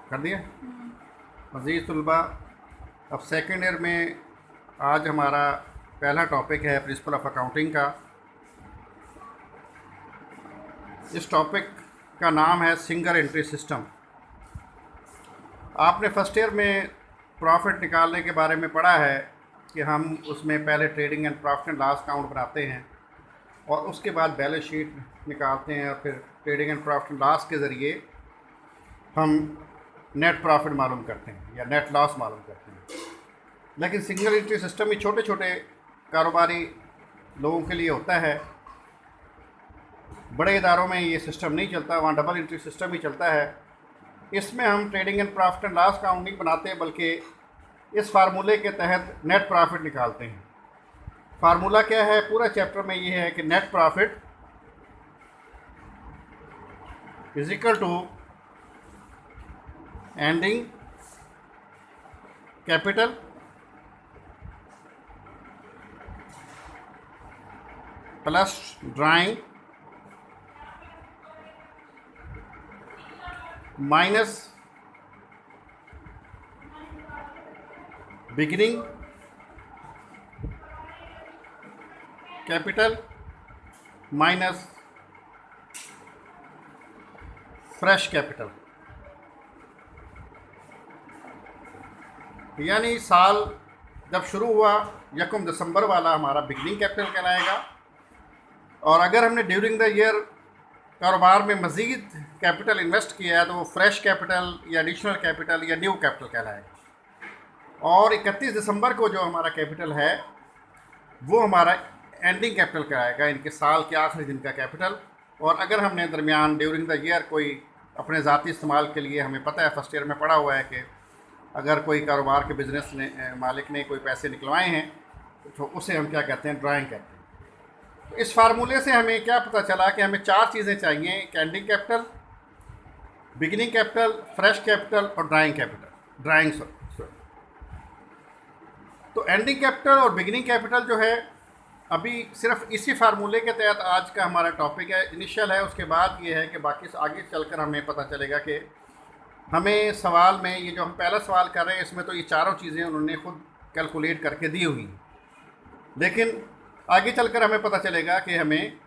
कर दिया। अजीज़ तलबा, अब सेकेंड ईयर में आज हमारा पहला टॉपिक है प्रिंसिपल ऑफ अकाउंटिंग का। इस टॉपिक का नाम है सिंगल एंट्री सिस्टम। आपने फर्स्ट ईयर में प्रॉफिट निकालने के बारे में पढ़ा है कि हम उसमें पहले trading and profit and loss account बनाते हैं और उसके बाद बैलेंस शीट निकालते हैं और फिर trading and profit and loss के ज़रिए हम नेट प्रॉफिट मालूम करते हैं या नेट लॉस मालूम करते हैं। लेकिन सिंगल एंट्री सिस्टम ही छोटे छोटे कारोबारी लोगों के लिए होता है। बड़े इदारों में ये सिस्टम नहीं चलता, वहाँ डबल एंट्री सिस्टम ही चलता है। इसमें हम trading and profit and loss account नहीं बनाते, बल्कि इस फार्मूले के तहत नेट प्रॉफिट निकालते हैं। फार्मूला क्या है? पूरा चैप्टर में ये है कि net profit is equal to ending capital plus drawing minus beginning capital minus fresh capital. यानी साल जब शुरू हुआ 1 दिसंबर वाला हमारा बिगनिंग कैपिटल कहलाएगा, और अगर हमने ड्यूरिंग द ईयर कारोबार में मज़ीद कैपिटल इन्वेस्ट किया है तो वो फ्रेश कैपिटल या एडिशनल कैपिटल या न्यू कैपिटल कहलाएगा। और 31 दिसंबर को जो हमारा कैपिटल है वो हमारा एंडिंग कैपिटल कहलाएगा, इनके साल के आखिरी दिन का कैपिटल। और अगर हमने दरमियान ड्यूरिंग द ईयर कोई अपने ज़ाती इस्तेमाल के लिए, हमें पता है फर्स्ट ईयर में पढ़ा हुआ है कि अगर कोई कारोबार के बिज़नेस ने मालिक ने कोई पैसे निकलवाए हैं तो उसे हम क्या कहते हैं? ड्राइंग कहते हैं। इस फार्मूले से हमें क्या पता चला कि हमें 4 चीज़ें चाहिए: ending capital, beginning capital, fresh capital और ड्राइंग कैपिटल। तो एंडिंग कैपिटल और बिगिनिंग कैपिटल जो है अभी सिर्फ इसी फार्मूले के तहत आज का हमारा टॉपिक है, इनिशियल है। उसके बाद ये है कि बाकी आगे चलकर हमें पता चलेगा कि हमें सवाल में ये जो हम पहला सवाल कर रहे हैं इसमें तो ये चारों चीज़ें उन्होंने खुद कैलकुलेट करके दी हुई हैं, लेकिन आगे चलकर हमें पता चलेगा कि हमें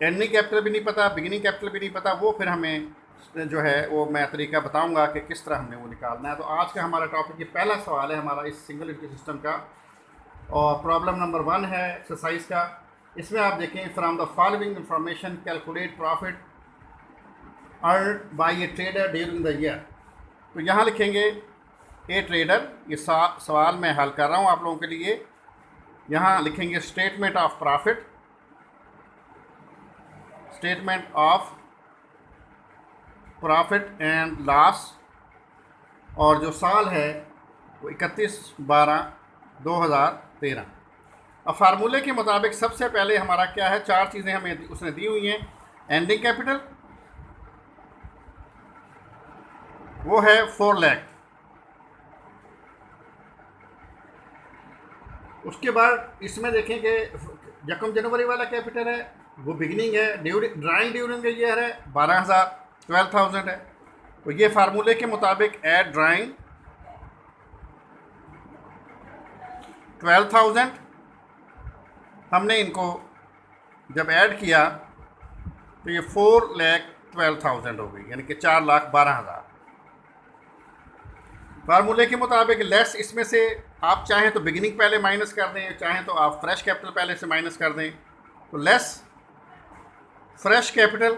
एंडिंग कैपिटल भी नहीं पता, बिगिनिंग कैपिटल भी नहीं पता। वो फिर हमें जो है वो मैं तरीका बताऊंगा कि किस तरह हमने वो निकालना है। तो आज का हमारा टॉपिक ये पहला सवाल है हमारा इस सिंगल एंट्री सिस्टम का, और प्रॉब्लम नंबर 1 है एक्सरसाइज का। इसमें आप देखें, from the following information calculate profit earn by A trader during the year. तो यहाँ लिखेंगे ए ट्रेडर। ये सवाल मैं हल कर रहा हूँ आप लोगों के लिए। यहाँ लिखेंगे statement of profit, statement of profit and loss, और जो साल है वो 31/12/2013। अब फार्मूले के मुताबिक सबसे पहले हमारा क्या है? 4 चीज़ें हमें उसने दी हुई हैं। एंडिंग कैपिटल वो है 4 लाख। उसके बाद इसमें देखें कि 1 जनवरी वाला कैपिटल है वो बिगिनिंग है। ड्राइंग ड्यूरिंग द ईयर है 12,000 है। तो ये फार्मूले के मुताबिक ऐड ड्राइंग 12,000, हमने इनको जब ऐड किया तो ये 4,12,000 हो गई, यानी कि 4,12,000। फार्मूले के मुताबिक लेस, इसमें से आप चाहें तो बिगिनिंग पहले माइनस कर दें, चाहें तो आप फ्रेश कैपिटल पहले से माइनस कर दें। तो less fresh capital,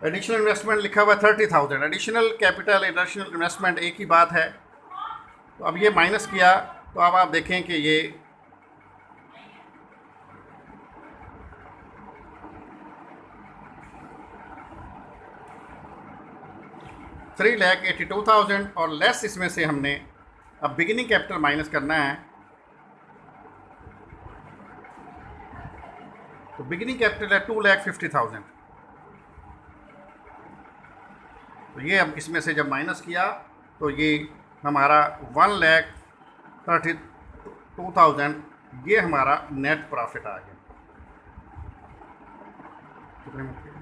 additional investment लिखा हुआ 30,000। एडिशनल कैपिटल, एडिशनल इन्वेस्टमेंट एक ही बात है। तो अब ये माइनस किया तो अब आप देखें कि ये $3,82,000, और लेस इसमें से हमने अब बिगिनिंग कैपिटल माइनस करना है। तो बिगिनिंग कैपिटल है 2,50,000। तो ये अब इसमें से जब माइनस किया तो ये हमारा 1,32,000 ये हमारा नेट प्रॉफिट आ गया। कितने मिनट